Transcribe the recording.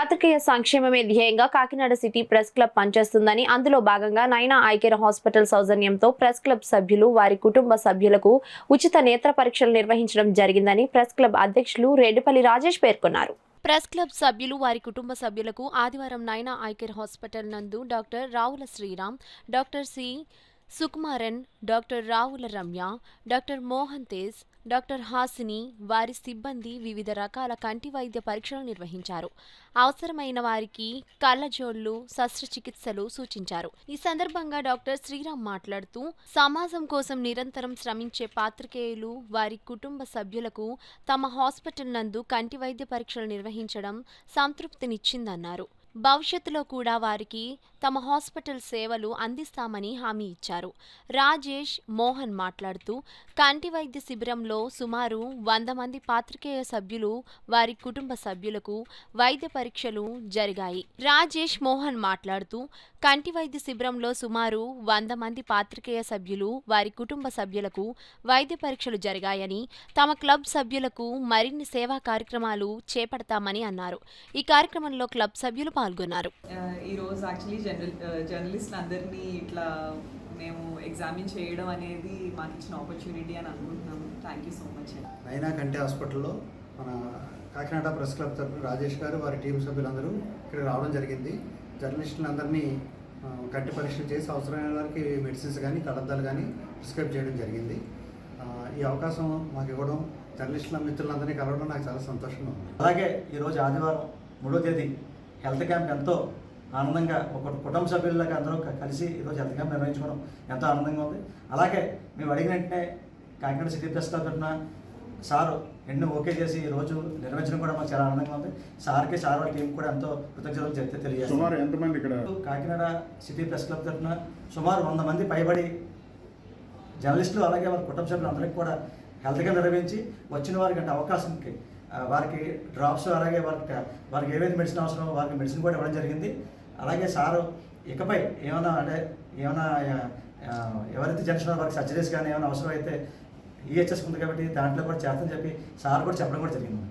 పాత్రికేయ సంక్షేమమే ధ్యేయంగా కాకినాడ సిటీ ప్రెస్ క్లబ్ పనిచేస్తుందని, అందులో భాగంగా నైనా ఐ కేర్ హాస్పిటల్ సౌజన్యంతో ప్రెస్ క్లబ్ సభ్యులు వారి కుటుంబ సభ్యులకు ఉచిత నేత్ర పరీక్షలు నిర్వహించడం జరిగిందని ప్రెస్ క్లబ్ అధ్యక్షులు రెడ్డిపల్లి రాజేష్ పేర్కొన్నారు. ప్రెస్ క్లబ్ సభ్యులు వారి కుటుంబ సభ్యులకు ఆదివారం నైనా ఐ కేర్ హాస్పిటల్ నందు doctor Ravula Sriram, doctor C Sukumaran, doctor Ravula Ramya, doctor Mohan Tej, doctor Hasini, వారి సిబ్బంది వివిధ రకాల కంటి వైద్య పరీక్షలు నిర్వహించారు. అవసరమైన వారికి కళ్లజోళ్లు, శస్త్రచికిత్సలు సూచించారు. ఈ సందర్భంగా డాక్టర్ శ్రీరామ్ మాట్లాడుతూ, సమాజం కోసం నిరంతరం శ్రమించే పాత్రికేయులు వారి కుటుంబ సభ్యులకు తమ హాస్పిటల్ నందు కంటి వైద్య పరీక్షలు నిర్వహించడం సంతృప్తినిచ్చిందన్నారు. భవిష్యత్తులో కూడా వారికి తమ హాస్పిటల్ సేవలు అందిస్తామని హామీ ఇచ్చారు. రాజేష్, మోహన్ మాట్లాడుతూ, కంటి వైద్య శిబిరంలో సుమారు 100 మంది పాత్రికేయ సభ్యులు వారి కుటుంబ సభ్యులకు వైద్య పరీక్షలు జరిగాయి. రాజేష్, మోహన్ మాట్లాడుతూ, కంటి వైద్య శిబిరంలో సుమారు 100 మంది పాత్రికేయ సభ్యులు వారి కుటుంబ సభ్యులకు వైద్య పరీక్షలు జరిగాయని, తమ క్లబ్ సభ్యులకు మరిన్ని సేవా కార్యక్రమాలు చేపడతామని అన్నారు. ఈ కార్యక్రమంలో క్లబ్ సభ్యులు పాల్గొన్నారు. ఈరోజు యాక్చువల్లీ జర్నలిస్ట్ అందరినీ ఇట్లా మేము ఎగ్జామిన్ చేయడం అనేది మాకు ఇచ్చిన ఆపర్చునిటీ అని అనుకుంటున్నాము. Thank you so much. నైనా కంటి హాస్పిటల్లో మన కాకినాడ ప్రెస్ క్లబ్ తరఫున రాజేష్ గారు వారి టీం సభ్యులందరూ ఇక్కడికి రావడం జరిగింది. జర్నలిస్టులందరినీ కంటి పరీక్షలు చేసి అవసరమైన వారికి మెడిసిన్స్ కానీ కళ్ళద్దాలు కానీ ప్రిస్క్రైబ్ చేయడం జరిగింది. ఈ అవకాశం మాకు ఇవ్వడం, జర్నలిస్టుల మిత్రులందరినీ కలవడం నాకు చాలా సంతోషంగా ఉంది. అలాగే ఈరోజు ఆదివారం 3వ తేదీ హెల్త్ క్యాంప్ ఎంతో ఆనందంగా ఒక కుటుంబ సభ్యులకి అందరూ కలిసి ఈరోజు హెల్త్ క్యాంప్ నిర్వహించుకోవడం ఎంతో ఆనందంగా ఉంది. అలాగే మేము అడిగిన వెంటనే కాకినాడ సిటీ ప్రెస్ క్లబ్ తరఫున సారు ఎన్నో ఓకే చేసి ఈరోజు నిర్వహించడం కూడా మాకు చాలా ఆనందంగా ఉంది. సార్కి, సార్ వాళ్ళ టీం కూడా ఎంతో కృతజ్ఞతలు చెప్తే తెలియజేస్తాం. కాకినాడ సిటీ ప్రెస్ క్లబ్ తరఫున సుమారు 100 మంది పైబడి జర్నలిస్టులు అలాగే వారి కుటుంబ సభ్యులు అందరికీ కూడా హెల్త్ క్యాంప్ నిర్వహించి వచ్చిన వారికి అంటే అవకాశంకి వారికి డ్రాప్స్ అలాగే వారికి ఏవైతే మెడిసిన్ అవసరమో వారికి మెడిసిన్ కూడా ఇవ్వడం జరిగింది. అలాగే సారు ఇకపై ఏమైనా ఎవరైతే జంక్షన్ వారికి సర్జరీస్ కానీ ఏమైనా అవసరం అయితే ఈహెచ్ఎస్ ఉంది కాబట్టి దాంట్లో కూడా చేస్తామని చెప్పి సార్ కూడా చెప్పడం కూడా జరిగింది.